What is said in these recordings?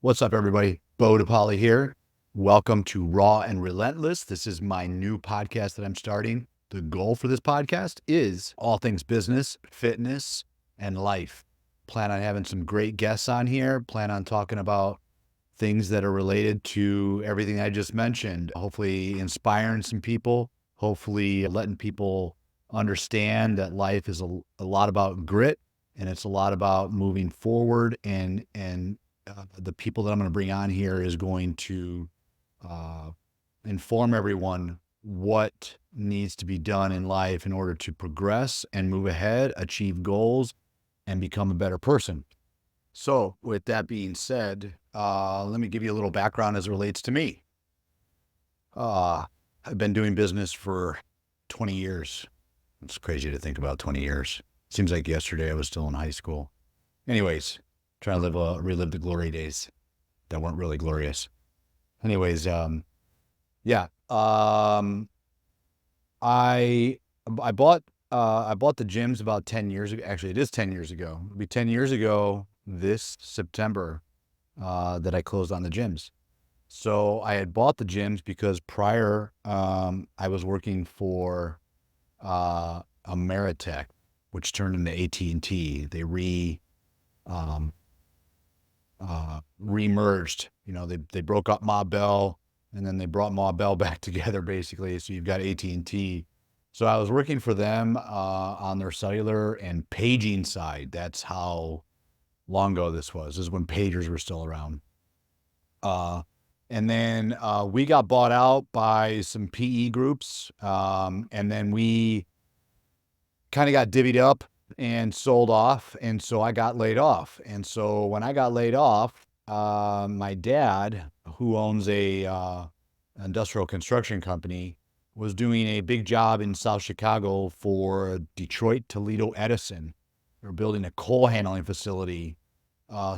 What's up, everybody? Bo DePaoli here. Welcome to Raw and Relentless. This is my new podcast that I'm starting. The goal for this podcast is all things business, fitness, and life. Plan on having some great guests on here. Plan on talking about things that are related to everything I just mentioned. Hopefully inspiring some people. Hopefully letting people understand that life is a lot about grit, and it's a lot about moving forward, and the people that I'm going to bring on here is going to inform everyone what needs to be done in life in order to progress and move ahead, achieve goals, and become a better person. So with that being said, let me give you a little background as it relates to me. I've been doing business for 20 years. It's crazy to think about 20 years. Seems like yesterday I was still in high school. Anyways, trying to relive the glory days that weren't really glorious. Anyways, yeah. I bought the gyms about 10 years ago. Actually, it is 10 years ago. It'll be 10 years ago this September that I closed on the gyms. So I had bought the gyms because prior I was working for Ameritech, which turned into AT&T. They remerged. You know, they broke up Ma Bell, and then they brought Ma Bell back together, basically. So you've got AT&T. So I was working for them on their cellular and paging side. That's how long ago this was. This is when pagers were still around. And then we got bought out by some PE groups, and then we kind of got divvied up and sold off, and so I got laid off. And so when I got laid off, my dad, who owns a industrial construction company, was doing a big job in South Chicago for Detroit, Toledo, Edison. They were building a coal handling facility.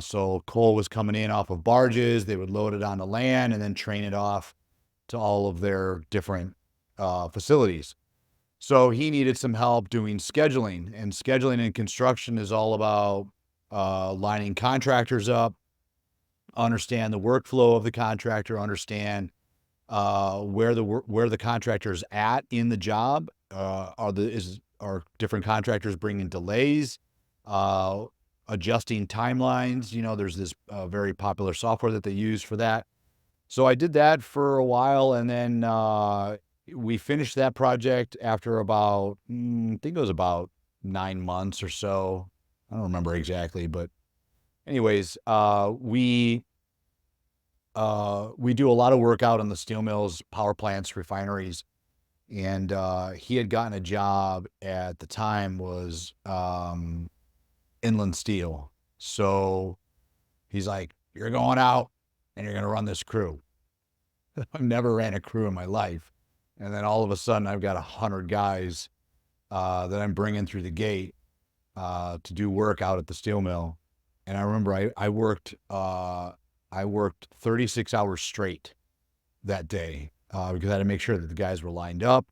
So coal was coming in off of barges. They would load it on the land and then train it off to all of their different facilities. So he needed some help doing scheduling, and scheduling in construction is all about lining contractors up, understand the workflow of the contractor, understand where the contractor's at in the job. Are different contractors bringing delays, adjusting timelines? You know, there's this very popular software that they use for that. So I did that for a while, and then we finished that project after about, I think it was about 9 months or so. I don't remember exactly, but anyways, we do a lot of work out on the steel mills, power plants, refineries, and he had gotten a job at the time was Inland Steel. So he's like, "You're going out and you're going to run this crew." I've never ran a crew in my life. And then all of a sudden I've got 100 guys that I'm bringing through the gate to do work out at the steel mill. And I remember I worked 36 hours straight that day because I had to make sure that the guys were lined up.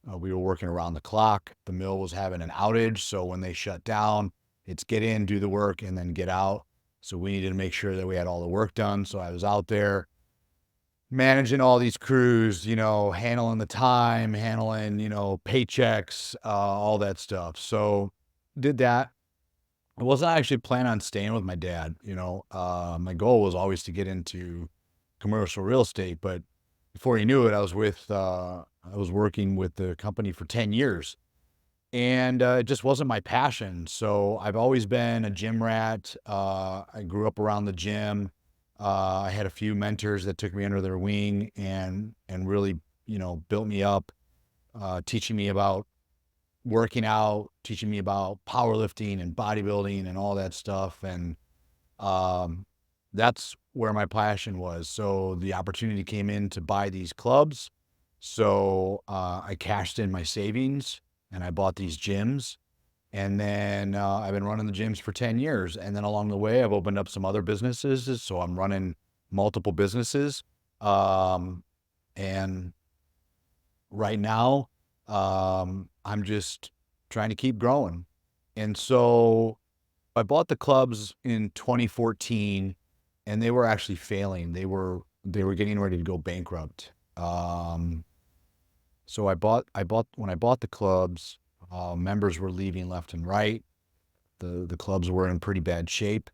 We were working around the clock. The mill was having an outage. So when they shut down, it's get in, do the work, and then get out. So we needed to make sure that we had all the work done. So I was out there managing all these crews, you know, handling the time, handling, you know, paychecks, all that stuff. So did that. I wasn't actually planning on staying with my dad. You know, my goal was always to get into commercial real estate, but before he knew it, I was working with the company for 10 years, and it just wasn't my passion. So I've always been a gym rat. I grew up around the gym. I had a few mentors that took me under their wing and really, you know, built me up, teaching me about working out, teaching me about powerlifting and bodybuilding and all that stuff. And that's where my passion was. So the opportunity came in to buy these clubs. So I cashed in my savings and I bought these gyms. And then I've been running the gyms for 10 years. And then along the way, I've opened up some other businesses. So I'm running multiple businesses. And right now, I'm just trying to keep growing. And so I bought the clubs in 2014. and they were actually failing. They were getting ready to go bankrupt. So when I bought the clubs, members were leaving left and right. The clubs were in pretty bad shape.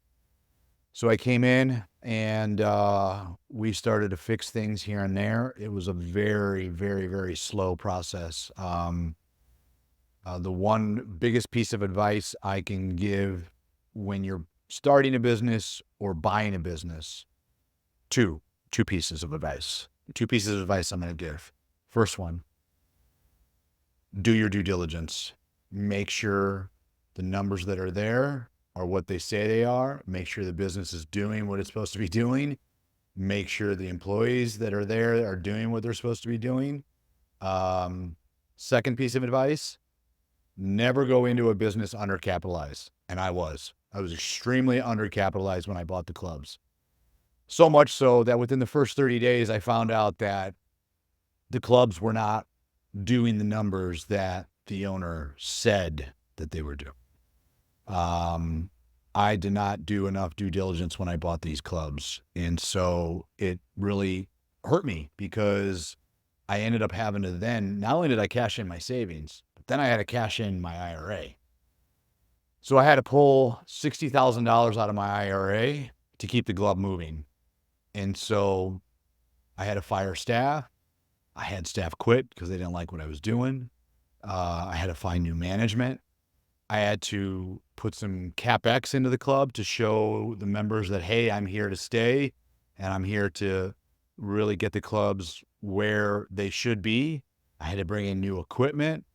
So I came in and we started to fix things here and there. It was a very, very, very slow process. The one biggest piece of advice I can give when you're starting a business or buying a business, two pieces of advice. Two pieces of advice I'm going to give. First one, do your due diligence. Make sure the numbers that are there are what they say they are. Make sure the business is doing what it's supposed to be doing. Make sure the employees that are there are doing what they're supposed to be doing. Second piece of advice, never go into a business undercapitalized. And I was extremely undercapitalized when I bought the clubs. So much so that within the first 30 days, I found out that the clubs were not doing the numbers that the owner said that they were doing. I did not do enough due diligence when I bought these clubs. And so it really hurt me because I ended up having to then, not only did I cash in my savings, but then I had to cash in my IRA. So I had to pull $60,000 out of my IRA to keep the club moving. And so I had to fire staff. I had staff quit because they didn't like what I was doing. I had to find new management. I had to put some CapEx into the club to show the members that, hey, I'm here to stay and I'm here to really get the clubs where they should be. I had to bring in new equipment.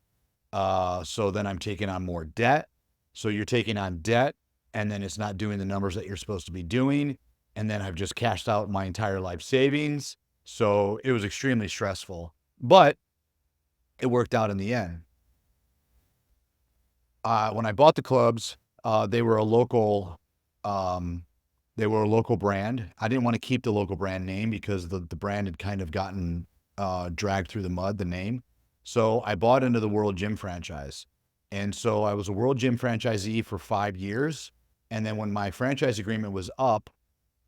So then I'm taking on more debt. So you're taking on debt and then it's not doing the numbers that you're supposed to be doing. And then I've just cashed out my entire life savings. So it was extremely stressful, but it worked out in the end. When I bought the clubs, they were a local, brand. I didn't want to keep the local brand name because the brand had kind of gotten dragged through the mud, the name. So I bought into the World Gym franchise. And so I was a World Gym franchisee for 5 years. And then when my franchise agreement was up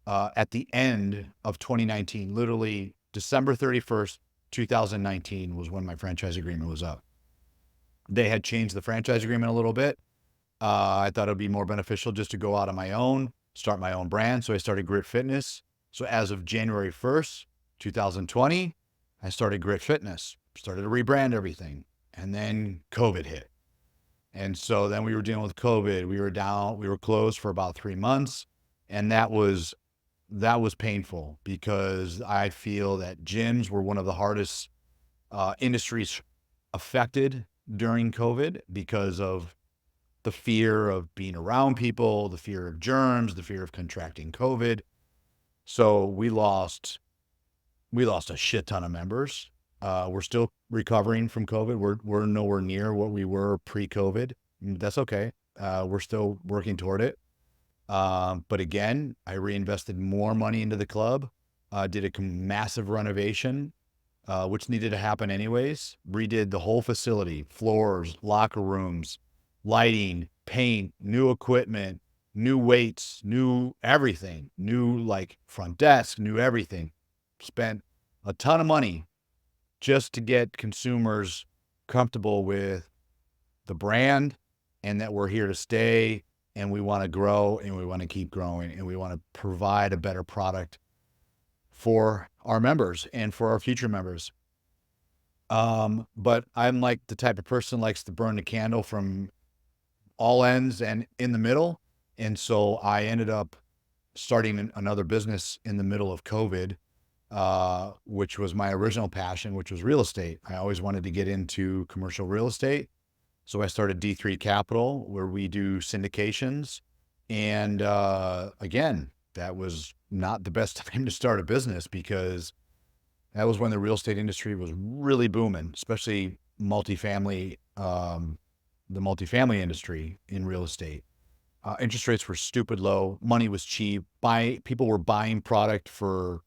at the end of 2019, literally December 31st, 2019 was when my franchise agreement was up. They had changed the franchise agreement a little bit. I thought it would be more beneficial just to go out on my own, start my own brand. So I started Grit Fitness. So as of January 1st, 2020, I started Grit Fitness, started to rebrand everything. And then COVID hit. And so then we were dealing with COVID. We were closed for about 3 months. And that was painful because I feel that gyms were one of the hardest industries affected during COVID because of the fear of being around people, the fear of germs, the fear of contracting COVID. So we lost a shit ton of members. We're still recovering from COVID. We're nowhere near what we were pre-COVID. That's okay. We're still working toward it. But again, I reinvested more money into the club, did a massive renovation, which needed to happen anyways. Redid the whole facility, floors, locker rooms, lighting, paint, new equipment, new weights, new everything, new like front desk, new everything. Spent a ton of money just to get consumers comfortable with the brand and that we're here to stay and we want to grow and we want to keep growing and we want to provide a better product for our members and for our future members. But I'm like the type of person likes to burn the candle from all ends and in the middle. And so I ended up starting another business in the middle of COVID, which was my original passion, which was real estate. I always wanted to get into commercial real estate. So I started D3 Capital, where we do syndications. And again, that was not the best time to start a business because that was when the real estate industry was really booming, especially multifamily, the multifamily industry in real estate. Interest rates were stupid low. Money was cheap. People were buying product for,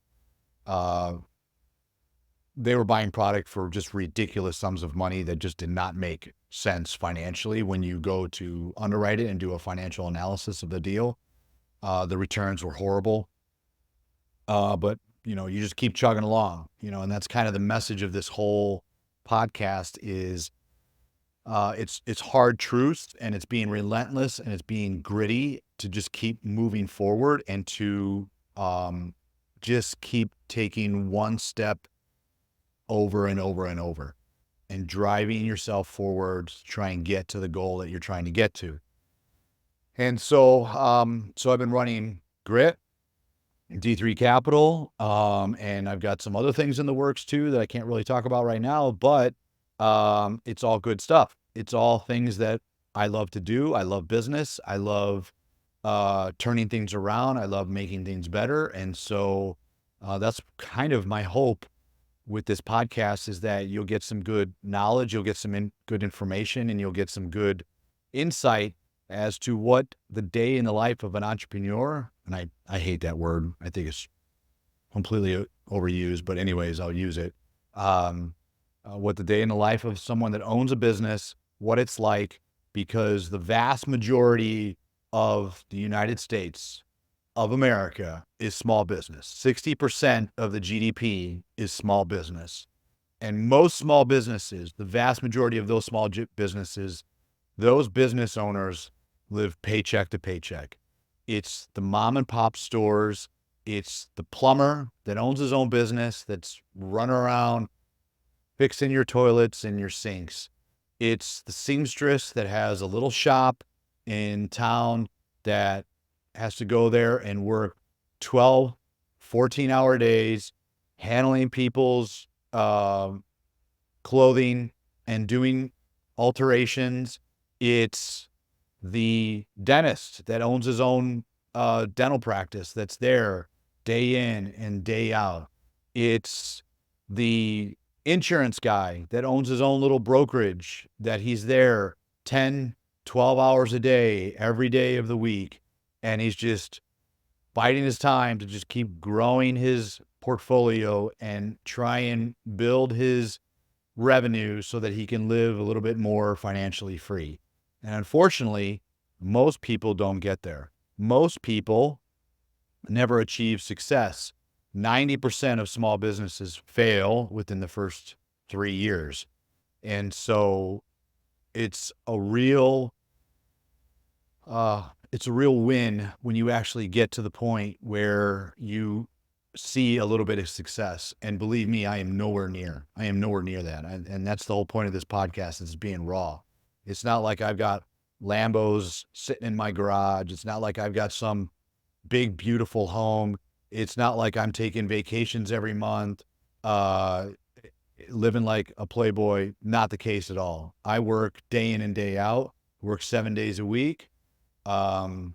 they were buying product for just ridiculous sums of money that just did not make sense financially when you go to underwrite it and do a financial analysis of the deal. The returns were horrible. But you just keep chugging along, and that's kind of the message of this whole podcast is it's hard truths, and it's being relentless, and it's being gritty to just keep moving forward, and to um, just keep taking one step over and over and over, and driving yourself forward to try and get to the goal that you're trying to get to. And so I've been running Grit, D3 Capital, and I've got some other things in the works too that I can't really talk about right now, but it's all good stuff. It's all things that I love to do. I love business. I love turning things around. I love making things better. And so that's kind of my hope with this podcast, is that you'll get some good knowledge, you'll get some good information, and you'll get some good insight as to what the day in the life of an entrepreneur, and I hate that word. I think it's completely overused, but anyways, I'll use it. What the day in the life of someone that owns a business, what it's like, because the vast majority of the United States of America is small business. 60% of the GDP is small business. And most small businesses, the vast majority of those small businesses, those business owners live paycheck to paycheck. It's the mom and pop stores. It's the plumber that owns his own business that's running around fixing your toilets and your sinks. It's the seamstress that has a little shop in town that has to go there and work 12, 14-hour days, handling people's clothing and doing alterations. It's the dentist that owns his own dental practice that's there day in and day out. It's the insurance guy that owns his own little brokerage that he's there 10, 12 hours a day, every day of the week. And he's just biding his time to just keep growing his portfolio and try and build his revenue so that he can live a little bit more financially free. And unfortunately, most people don't get there. Most people never achieve success. 90% of small businesses fail within the first 3 years. And so it's a real win when you actually get to the point where you see a little bit of success. And believe me, I am nowhere near that. And that's the whole point of this podcast, is being raw. It's not like I've got Lambos sitting in my garage. It's not like I've got some big, beautiful home. It's not like I'm taking vacations every month, living like a playboy. Not the case at all. I work day in and day out, work 7 days a week. And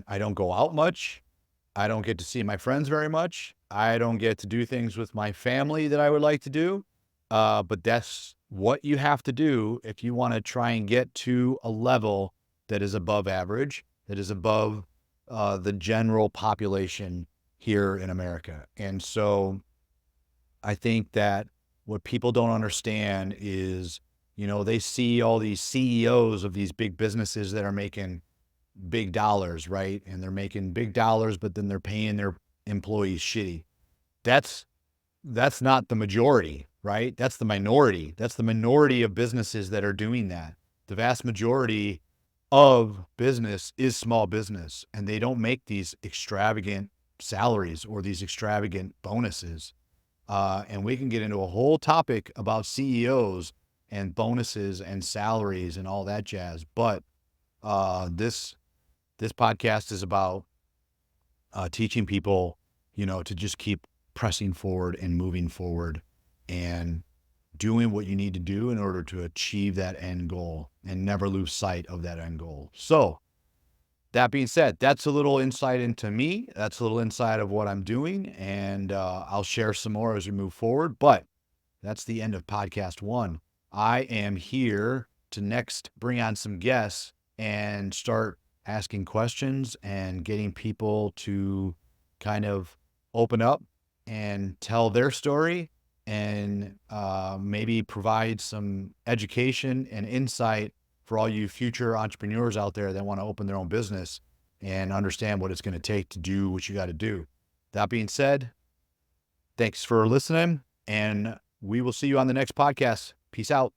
I don't go out much. I don't get to see my friends very much. I don't get to do things with my family that I would like to do. But that's what you have to do if you want to try and get to a level that is above average, that is above the general population here in America. And so I think that what people don't understand is, they see all these CEOs of these big businesses that are making big dollars, right? And they're making big dollars, but then they're paying their employees shitty. That's not the majority, right? That's the minority. That's the minority of businesses that are doing that. The vast majority of business is small business, and they don't make these extravagant salaries or these extravagant bonuses. And we can get into a whole topic about CEOs and bonuses and salaries and all that jazz. But this podcast is about teaching people, to just keep pressing forward and moving forward and doing what you need to do in order to achieve that end goal and never lose sight of that end goal. So that being said, that's a little insight into me. That's a little insight of what I'm doing. And I'll share some more as we move forward. But that's the end of podcast 1. I am here to next bring on some guests and start asking questions and getting people to kind of open up and tell their story, and maybe provide some education and insight for all you future entrepreneurs out there that want to open their own business and understand what it's going to take to do what you got to do. That being said, thanks for listening, and we will see you on the next podcast. Peace out.